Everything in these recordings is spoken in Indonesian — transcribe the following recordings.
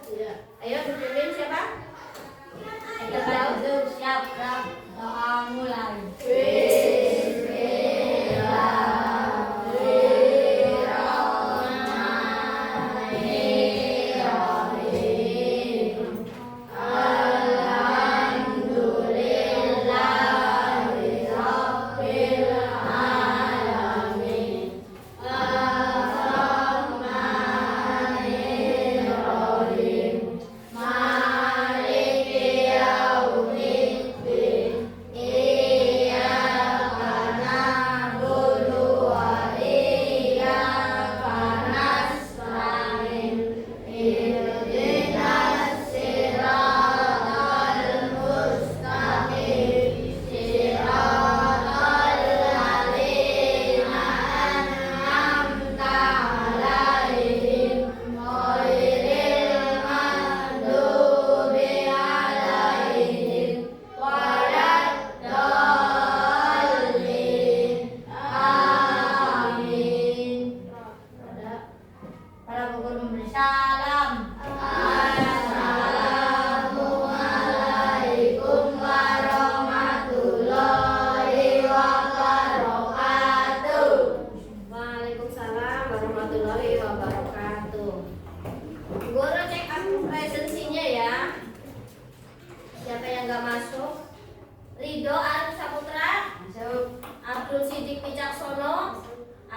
Iya. Ayo dipimpin siapa? Kita lanjut, siap, doa mulai.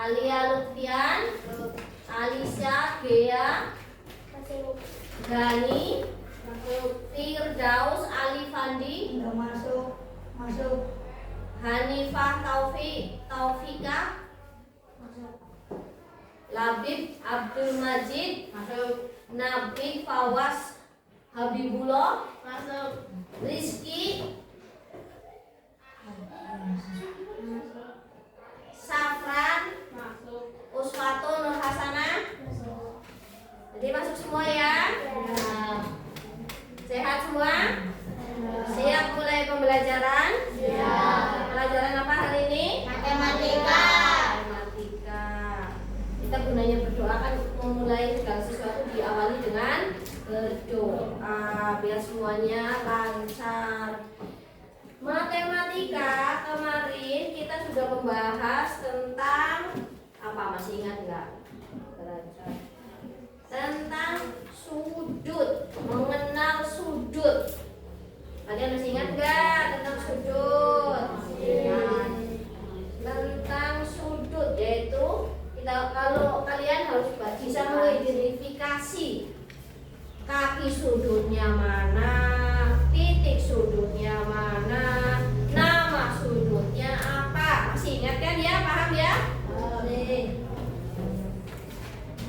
Alia Lutfian, Alisa Gea, Gani, Firdaus Ali Fandi, Enggak masuk. Hanifah Taufika, Labib Abdul Majid, Nabi Fawas Habibullah, Rizky, Safran, Uswatun Nur Hasanah. Jadi masuk semua ya. Sehat semua? Siap mulai pembelajaran? Pelajaran apa hari ini? Matematika. Kita gunanya berdoa kan memulai segala sesuatu diawali dengan berdoa biar semuanya lancar. Matematika kemarin kita sudah membahas tentang apa, masih ingat nggak? Tentang sudut, mengenal sudut. Kalian masih ingat nggak tentang sudut? Ingat. Tentang sudut yaitu kalau kalian harus bisa mengidentifikasi kaki sudutnya mana, titik sudutnya mana, nama sudutnya apa. Masih ingat kan ya? Paham ya?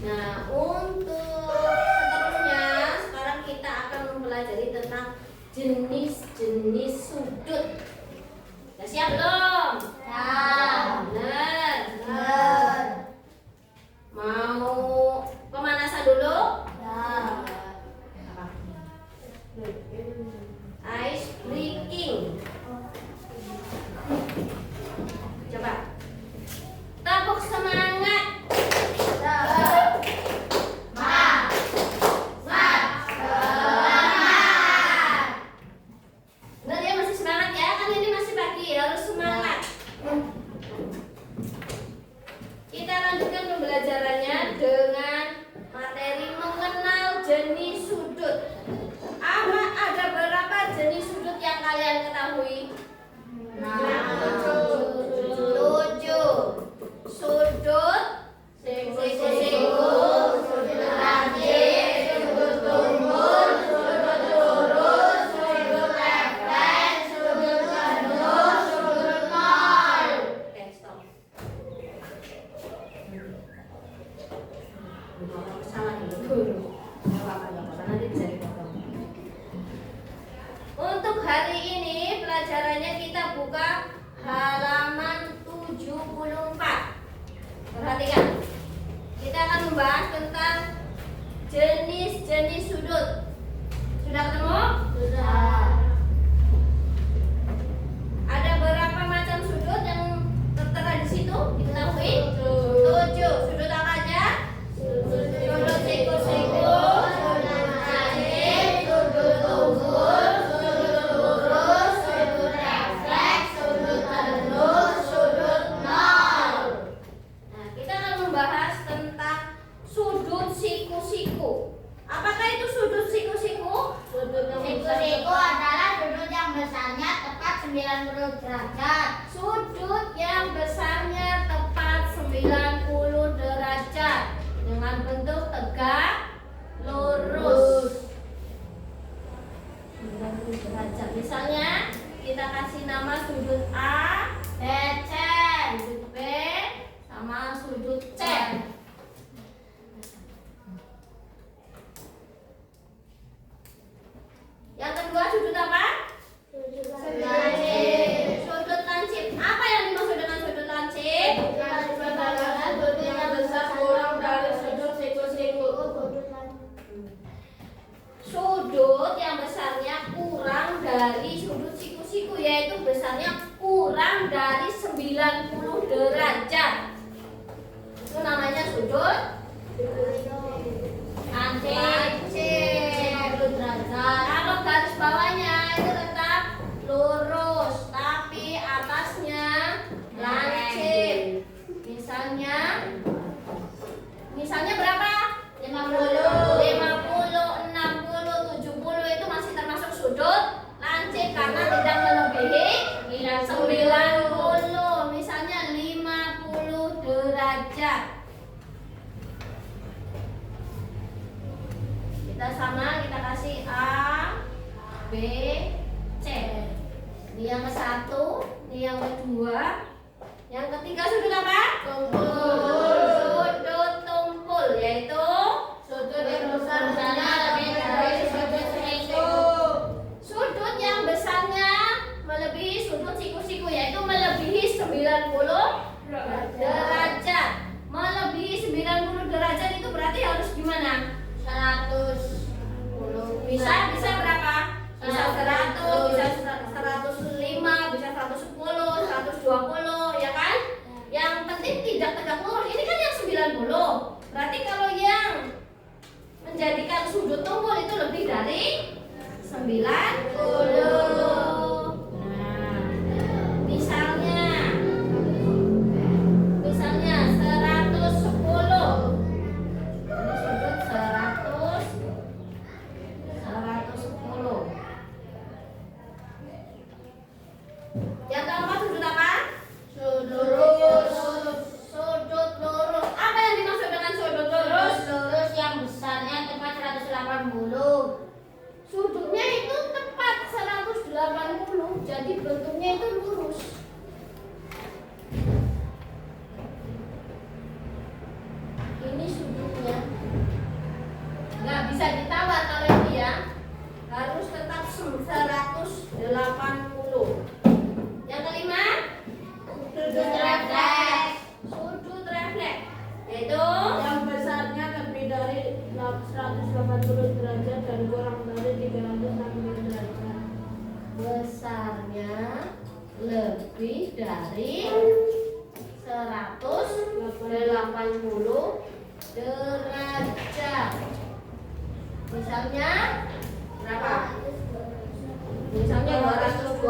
Nah, untuk seterusnya sekarang kita akan mempelajari tentang jenis-jenis sudut. Sudah siap belum? Benar. Mau pemanasan dulu? Ice breaking. Coba tepuk semangat. Benar ya, masih semangat ya? Kan ini masih pagi, harus semangat. Kita lanjutkan pembelajarannya dengan materi mengenal jenis sudut. Ada berapa jenis sudut yang kalian ketahui? 7. Sudut siku-siku, sudut rajin, sudut tumbul, sudut lurus, sudut refleks, sudut penuh, sudut nol. Oke, stop. Salah dulu. Nanti bisa dipotong. Untuk hari ini pelajarannya kita buka halaman 74. Perhatikan. Kita akan membahas tentang jenis-jenis sudut. Sudah ketemu? Sudah. Ada berapa macam sudut yang tertera di situ? Diketahui? 7. Sudut apa aja? Sudut siku-siku, 90 derajat. Sudut yang besarnya tepat 90 derajat dengan bentuk tegak lurus. 90 derajat. Misalnya kita kasih nama sudut A, BC. sudut B, sama sudut C. Yang kedua sudut apa? Lancip. Sudut lancip. Apa yang dimaksud dengan sudut lancip? Yang besar kurang dari sudut siku-siku. Sudut yang besarnya kurang dari sudut siku-siku, yaitu besarnya kurang dari 90 derajat. Itu namanya sudut lancip. 90 derajat. Kalau garis bawahnya itu tetap lurus, tapi atasnya lancip. Misalnya berapa? 50. 50, 60, 70 itu masih termasuk sudut lancip karena tidak melebihi 90. Misalnya 50 derajat. Kita kasih A, B, C. Ini yang ke satu, ini yang kedua. Yang ketiga sudut apa? Sudut tumpul, yaitu Sudut yang besarnya lebih dari sudut siku. sudut yang besarnya melebihi sudut siku-siku, yaitu melebihi 90 derajat. Melebihi 90 derajat itu berarti harus gimana? 110. Bisa berapa? Bisa 100, bisa 105, bisa 110, 120, ya kan? Yang penting tidak tegak lurus. Ini kan yang 90. Berarti kalau yang menjadikan sudut tumpul itu lebih dari 90. Nah, misalnya 110. Ini sudut 110. Yang keempat sudut apa? Sudut lurus. Sudut lurus. Apa yang dimaksud dengan sudut lurus? Lurus yang besarnya tepat 180. Sudutnya itu tepat 180, jadi bentuknya itu lurus. Ini sudutnya nggak bisa ditawar kalau ini ya, harus tetap 180. Yang kelima, Sudut refleks. sudut refleks, yaitu Yang besarnya lebih dari 180 derajat dan kurang dari 360 derajat. besarnya lebih dari 180 derajat. Misalnya berapa? Misalnya 220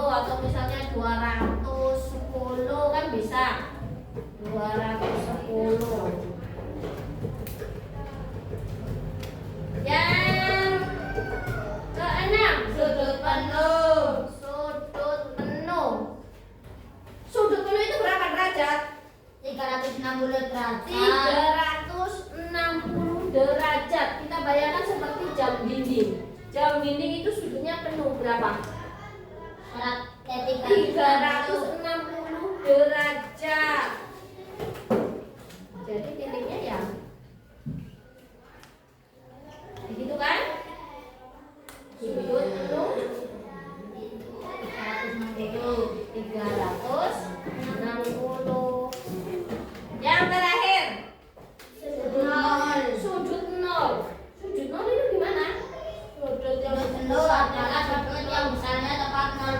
atau misalnya 210 kan bisa. 210. Yang keenam, Sudut penuh. sudut penuh. Sudut penuh itu berapa derajat? 360 derajat. 360 derajat. Kita bayangkan seperti jam dinding. Jam dinding itu sudutnya penuh berapa? 360 derajat. Jadi titiknya ya begitu kan? Sudut penuh 360. Yang terakhir, Sudut nol. sudut nol. Sudut nol itu gimana? Sudut yang penuh adalah sudut yang besarnya tepat 0.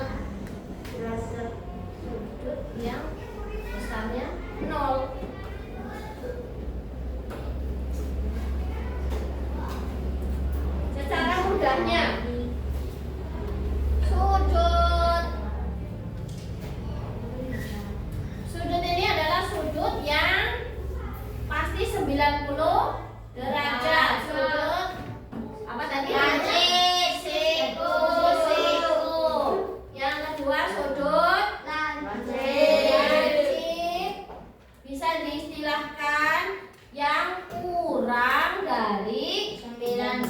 Sudut yang besarnya 0. Secara mudahnya, sudut ini adalah sudut yang pasti 90 derajat. Sudut apa tadi? Lancip. Siku. Yang kedua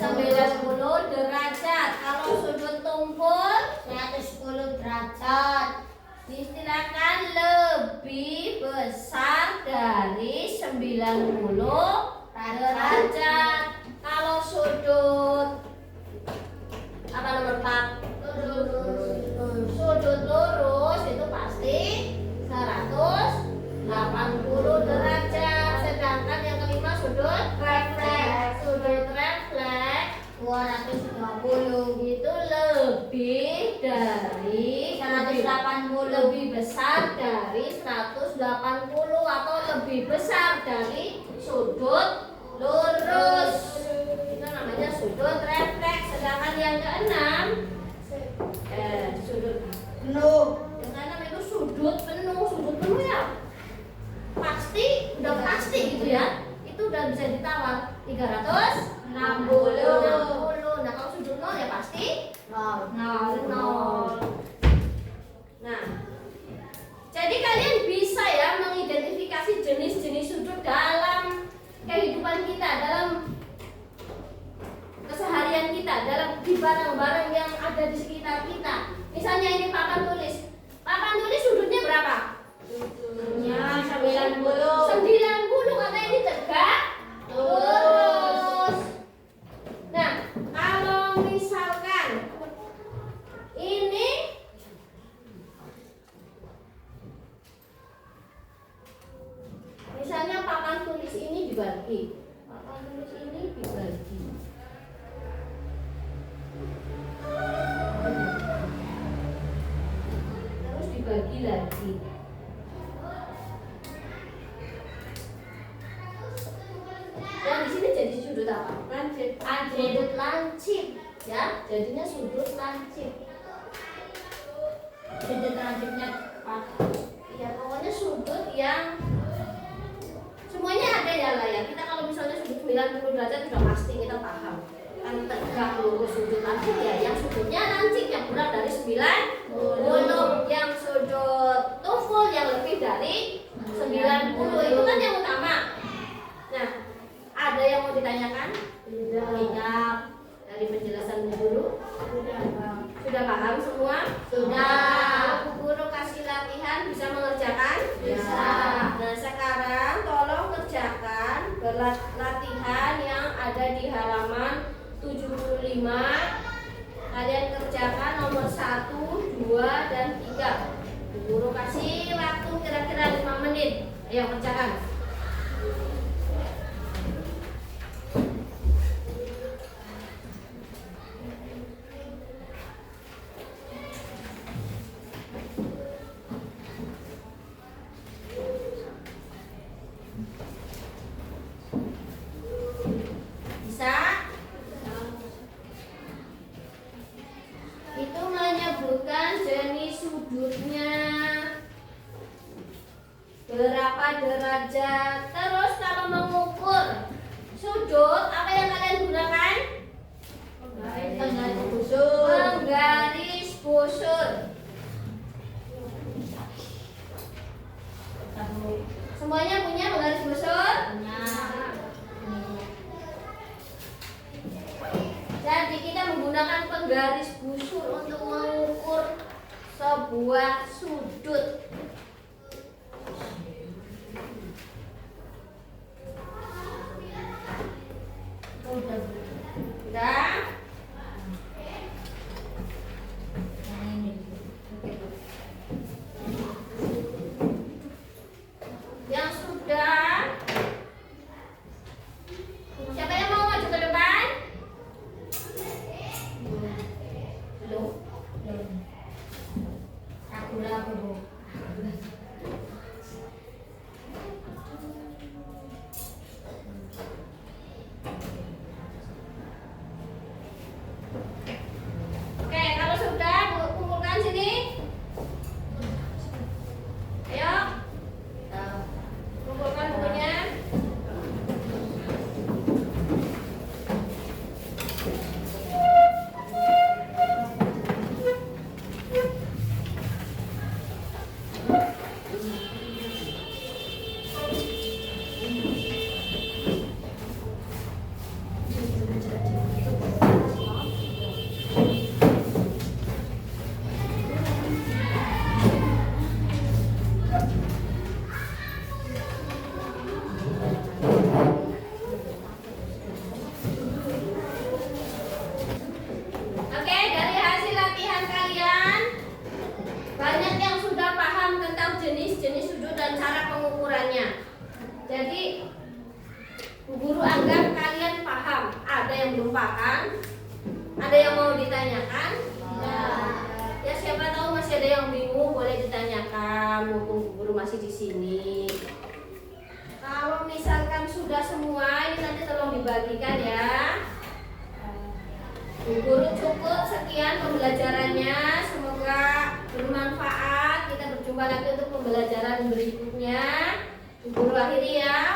90 derajat. Kalau sudut tumpul 110 derajat. diistilahkan lebih besar dari 90 derajat. Kalau sudut apa nomor 4? Sudut lurus itu pasti 180 derajat. Sedangkan yang kelima sudut refleks. Sudut refleks 220. itu lebih dari 180. lebih besar dari 180 atau lebih besar dari sudut lurus. Itu namanya sudut refleks. Sedangkan yang keenam sudut Penuh. yang keenam itu sudut penuh. Sudut penuh ya pasti, udah pasti gitu ya. Itu udah bisa ditawar 360. Nah kalau sudut nol ya pasti 0. nol. Nah, jadi kalian bisa ya mengidentifikasi jenis-jenis sudut dalam kehidupan kita, dalam keseharian kita, dalam di barang-barang yang ada di sekitar kita. Misalnya ini papan tulis. Papan tulis sudutnya berapa? Ya, 90. 90, karena ini tegak lurus. Nah, kalau misalkan ini misalnya papan tulis ini dibagi. Papan tulis ini dibagi. Terus dibagi lagi. Dan di sini jadi sudut apa? Lancip. Sudut lancip, ya. Jadinya sudut lancip. Sudut lancipnya Ya pokoknya sudut yang semuanya ada ya lah ya. Kita kalau misalnya sudut 90 derajat sudah pasti kita paham. Kan tegak lurus sudut lancip ya. Yang sudutnya lancip yang kurang dari 90. Yang sudut tumpul yang lebih dari 90 itu kan yang utama. Nah, ada yang mau ditanyakan? Tidak. Dari penjelasan Bu Guru? Sudah paham semua? Sudah. Bu Guru kasih latihan bisa mengerjakan? Bisa. Nah, sekarang tolong kerjakan latihan yang ada di halaman 75. Kalian kerjakan nomor 1, 2, dan 3. Bu Guru kasih waktu kira-kira 5 menit. Ayo kerjakan. Bisa? Itu menyebutkan jenis sudutnya, berapa derajat. Terus kalau mengukur sudut, apa yang kalian gunakan? penggaris busur. Penggaris busur. Semuanya punya penggaris busur? Jadi kita menggunakan penggaris busur untuk mengukur sebuah sudut. Udah? Yang sudah? Siapa yang mau maju ke depan? Belum? Ragu-ragu. cara pengukurannya. Jadi Bu Guru anggap kalian paham. Ada yang belum paham? Ada yang mau ditanyakan? Ya siapa tahu masih ada yang bingung, boleh ditanyakan mumpung Bu Guru masih di sini. Kalau misalkan sudah semua, ini nanti tolong dibagikan ya. Bu Guru cukup sekian pembelajarannya, semoga bermanfaat. Kita berjumpa lagi untuk pembelajaran berikutnya. Bu Guru akhiri ya.